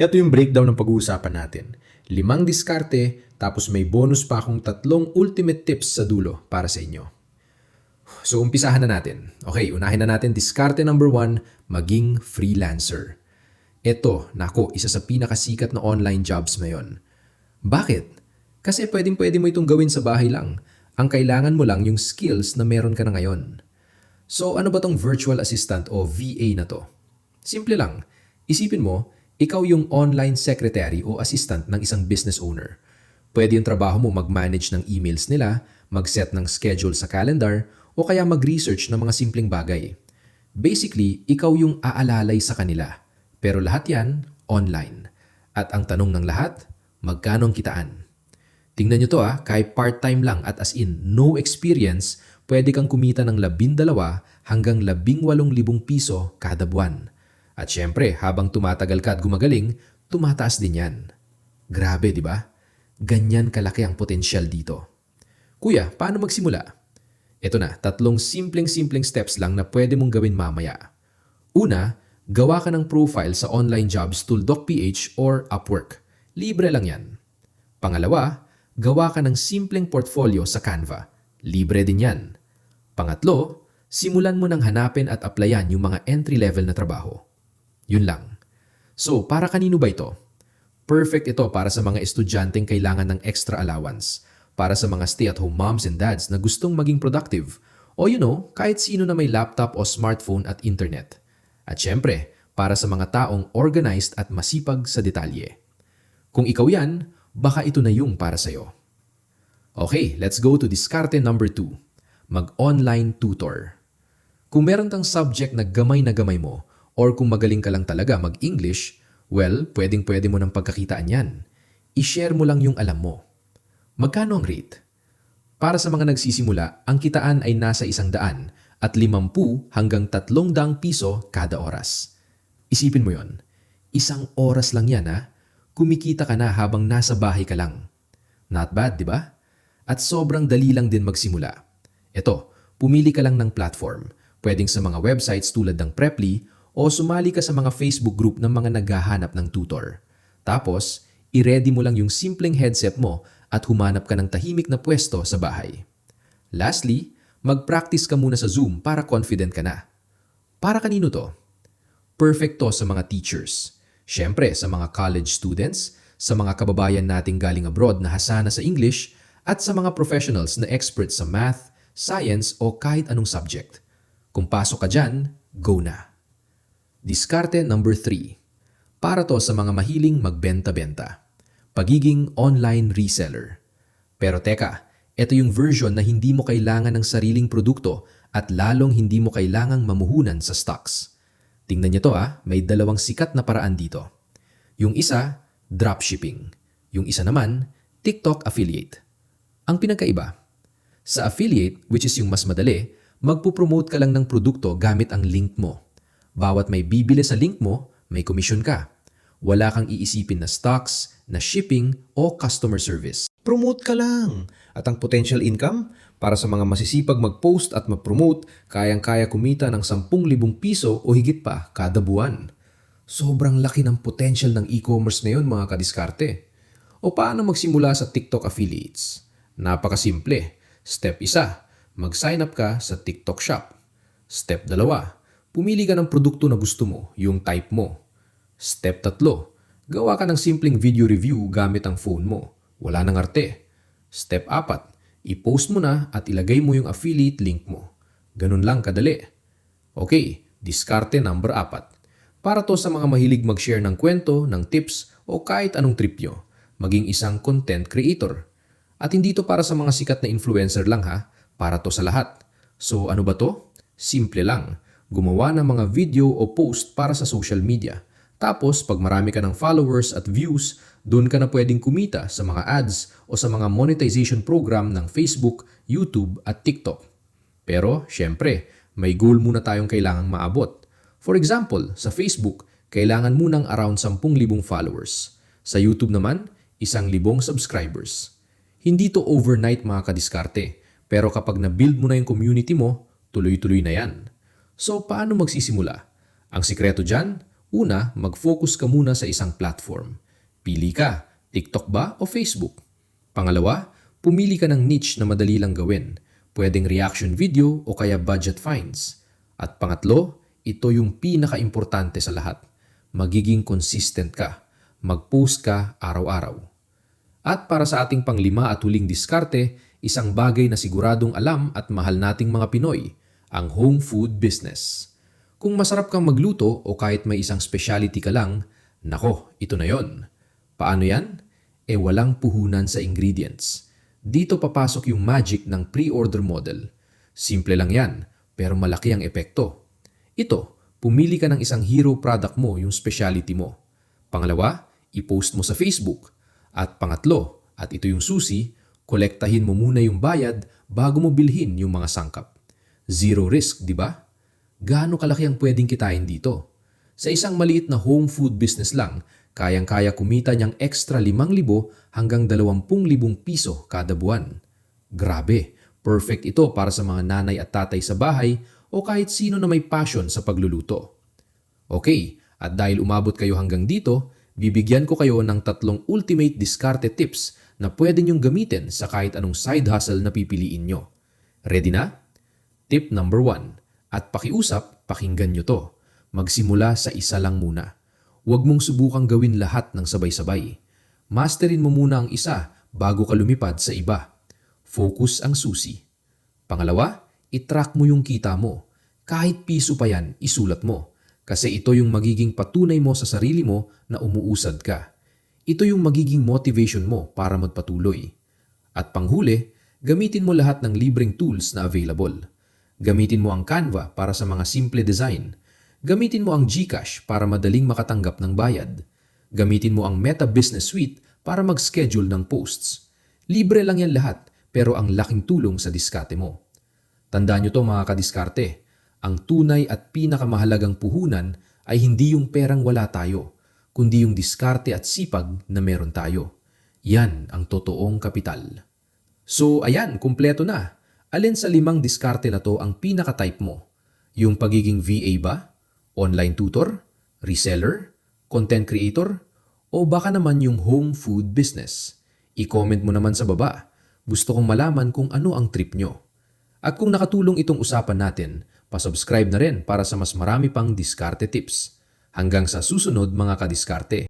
Ito yung breakdown ng pag-uusapan natin. 5 diskarte, tapos may bonus pa akong 3 ultimate tips sa dulo para sa inyo. So umpisahan na natin. Okay, unahin na natin diskarte number 1, maging freelancer. Ito, nako, isa sa pinakasikat na online jobs ngayon. Bakit? Kasi pwedeng-pwede mo itong gawin sa bahay lang. Ang kailangan mo lang yung skills na meron ka na ngayon. So ano ba tong virtual assistant o VA na to? Simple lang. Isipin mo, ikaw yung online secretary o assistant ng isang business owner. Pwede yung trabaho mo mag-manage ng emails nila, mag-set ng schedule sa calendar, o kaya mag-research ng mga simpleng bagay. Basically, ikaw yung aalalay sa kanila. Pero lahat yan, online. At ang tanong ng lahat, magkano ang kitaan? Tingnan nyo to kahit part-time lang at as in no experience, pwede kang kumita ng 12 hanggang 18,000 piso kada buwan. At syempre, habang tumatagal ka at gumagaling, tumataas din yan. Grabe, di ba? Ganyan kalaki ang potensyal dito. Kuya, paano magsimula? Ito na, 3 simpleng steps lang na pwede mong gawin mamaya. Una, gawa ka ng profile sa online jobs tool Doc.ph or Upwork. Libre lang yan. Pangalawa, gawa ka ng simpleng portfolio sa Canva. Libre din yan. Pangatlo, simulan mo nang hanapin at applyan yung mga entry-level na trabaho. Yun lang. So, para kanino ba ito? Perfect ito para sa mga estudyanteng kailangan ng extra allowance, para sa mga stay-at-home moms and dads na gustong maging productive, o kahit sino na may laptop o smartphone at internet. At syempre, para sa mga taong organized at masipag sa detalye. Kung ikaw yan, baka ito na yung para sa'yo. Okay, let's go to diskarte number 2. Mag-online tutor. Kung meron kang subject na gamay mo, or kung magaling ka lang talaga mag-English, well, pwedeng-pwede mo ng pagkakitaan yan. I-share mo lang yung alam mo. Magkano ang rate? Para sa mga nagsisimula, ang kitaan ay nasa 100 at 50 hanggang 300 piso kada oras. Isipin mo yon, 1 oras lang yan kumikita ka na habang nasa bahay ka lang. Not bad, di ba? At sobrang dali lang din magsimula. Ito, pumili ka lang ng platform. Pwedeng sa mga websites tulad ng Preply o sumali ka sa mga Facebook group ng mga naghahanap ng tutor. Tapos, i-ready mo lang yung simpleng headset mo at humanap ka ng tahimik na pwesto sa bahay. Lastly, mag-practice ka muna sa Zoom para confident ka na. Para kanino to? Perfect to sa mga teachers. Siyempre, sa mga college students, sa mga kababayan nating galing abroad na hasana sa English, at sa mga professionals na experts sa math, science o kahit anong subject. Kung pasok ka dyan, go na. Diskarte number 3. Para to sa mga mahiling magbenta-benta. Pagiging online reseller. Pero teka, ito yung version na hindi mo kailangan ng sariling produkto at lalong hindi mo kailangang mamuhunan sa stocks. Tingnan niyo to may 2 sikat na paraan dito. Yung isa, dropshipping. Yung isa naman, TikTok affiliate. Ang pinagkaiba, sa affiliate, which is yung mas madali, magpupromote ka lang ng produkto gamit ang link mo. Bawat may bibili sa link mo, may komisyon ka. Wala kang iisipin na stocks, na shipping, o customer service. Promote ka lang. At ang potential income, para sa mga masisipag mag-post at mag-promote, kayang-kaya kumita ng 10,000 piso o higit pa kada buwan. Sobrang laki ng potential ng e-commerce ngayon mga kadiskarte. O paano magsimula sa TikTok affiliates? Napakasimple. Step 1, mag-sign up ka sa TikTok Shop. Step 2, pumili ka ng produkto na gusto mo, yung type mo. Step 3, gawa ka ng simpleng video review gamit ang phone mo. Wala nang arte. Step 4, i-post mo na at ilagay mo yung affiliate link mo. Ganun lang kadali. Okay, diskarte number 4. Para to sa mga mahilig mag-share ng kwento, ng tips o kahit anong trip nyo. Maging isang content creator. At hindi to para sa mga sikat na influencer lang para to sa lahat. So ano ba to? Simple lang. Gumawa ng mga video o post para sa social media. Tapos pag marami ka ng followers at views, doon ka na pwedeng kumita sa mga ads o sa mga monetization program ng Facebook, YouTube at TikTok. Pero syempre, may goal muna tayong kailangang maabot. For example, sa Facebook, kailangan munang around 10,000 followers. Sa YouTube naman, 1,000 subscribers. Hindi to overnight mga kadiskarte, pero kapag na-build mo na yung community mo, tuloy-tuloy na yan. So paano magsisimula? Ang sikreto dyan, Una, mag-focus ka muna sa isang platform. Pili ka, TikTok ba o Facebook? Pangalawa, pumili ka ng niche na madali lang gawin. Pwedeng reaction video o kaya budget finds. At pangatlo, ito yung pinaka-importante sa lahat. Magiging consistent ka. Mag-post ka araw-araw. At para sa ating panglima at huling diskarte, isang bagay na siguradong alam at mahal nating mga Pinoy, ang home food business. Kung masarap kang magluto o kahit may isang specialty ka lang, nako, ito na yon. Paano yan? Walang puhunan sa ingredients. Dito papasok yung magic ng pre-order model. Simple lang yan, pero malaki ang epekto. Ito, pumili ka ng isang hero product mo, yung specialty mo. Pangalawa, i-post mo sa Facebook. At pangatlo, at ito yung susi, kolektahin mo muna yung bayad bago mo bilhin yung mga sangkap. Zero risk, di ba? Gaano kalaki ang pwedeng kitain dito? Sa isang maliit na home food business lang, kayang-kaya kumita niyang extra 5,000 hanggang 20,000 piso kada buwan. Grabe, perfect ito para sa mga nanay at tatay sa bahay o kahit sino na may passion sa pagluluto. Okay, at dahil umabot kayo hanggang dito, bibigyan ko kayo ng 3 ultimate diskarte tips na pwede niyong gamitin sa kahit anong side hustle na pipiliin nyo. Ready na? Tip number 1. At pakiusap, pakinggan nyo to. Magsimula sa isa lang muna. Huwag mong subukang gawin lahat ng sabay-sabay. Masterin mo muna ang isa bago ka lumipad sa iba. Focus ang susi. Pangalawa, i-track mo yung kita mo. Kahit piso pa yan, isulat mo. Kasi ito yung magiging patunay mo sa sarili mo na umuusad ka. Ito yung magiging motivation mo para magpatuloy. At panghuli, gamitin mo lahat ng libreng tools na available. Gamitin mo ang Canva para sa mga simple design. Gamitin mo ang GCash para madaling makatanggap ng bayad. Gamitin mo ang Meta Business Suite para mag-schedule ng posts. Libre lang yan lahat, pero ang laking tulong sa diskarte mo. Tandaan nyo to mga kadiskarte, ang tunay at pinakamahalagang puhunan ay hindi yung perang wala tayo, kundi yung diskarte at sipag na meron tayo. Yan ang totoong kapital. So ayan, kumpleto na. Alin sa 5 diskarte na to ang pinaka-type mo? Yung pagiging VA ba? Online tutor? Reseller? Content creator? O baka naman yung home food business? I-comment mo naman sa baba. Gusto kong malaman kung ano ang trip nyo. At kung nakatulong itong usapan natin, pasubscribe na rin para sa mas marami pang diskarte tips. Hanggang sa susunod mga kadiskarte.